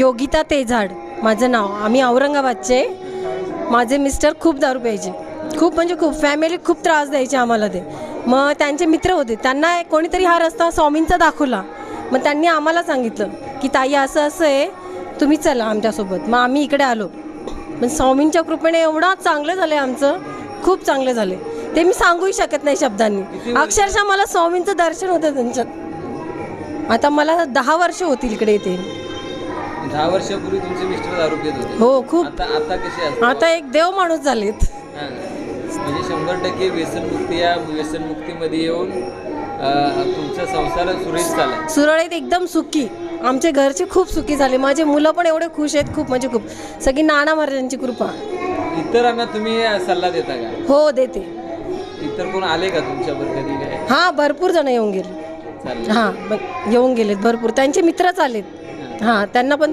योगिता तेजाड माझं नाव. आम्ही औरंगाबादचे. माझे मिस्टर खूप दारू प्यायचे, खूप म्हणजे खूप. फॅमिली खूप त्रास द्यायचे आम्हाला ते. मग त्यांचे मित्र होते, त्यांना कोणीतरी हा रस्ता स्वामींचा दाखवला. मग त्यांनी आम्हाला सांगितलं की ताई असं असं आहे, तुम्ही चला आमच्यासोबत. मग आम्ही इकडे आलो. पण स्वामींच्या कृपेने एवढा चांगलं झालं आहे आमचं, खूप चांगलं झालं आहे. ते मी सांगूही शकत नाही शब्दांनी. अक्षरशः मला स्वामींचं दर्शन होतं त्यांच्यात. आता मला 10 वर्ष होतील इकडे येते. 10 वर्षापूर्वी तुमचे मिस्टर दारू पित होते. हो खूप. आता कसे असतात? आता एक देव माणूस झालेत. म्हणजे 100% व्यसनमुक्ती, या व्यसनमुक्तीमध्ये येऊन तुमचा संसार सुरळीत चालला. सुरळीत एकदम सुखी. आमचे घरचे खूप सुखी झाले. माझे मुलं पण एवढे खुश आहेत, खूप म्हणजे खूप. सगळी नाना महाराजांची कृपा. इतरांना तुम्ही सल्ला देता का? हो देते. इतर कोण आले का तुमच्यावर कधी काय? हां भरपूर जण येऊन गेले. चालेल. हां येऊन गेलेत भरपूर. त्यांचे मित्रच आलेत. हां त्यांना पण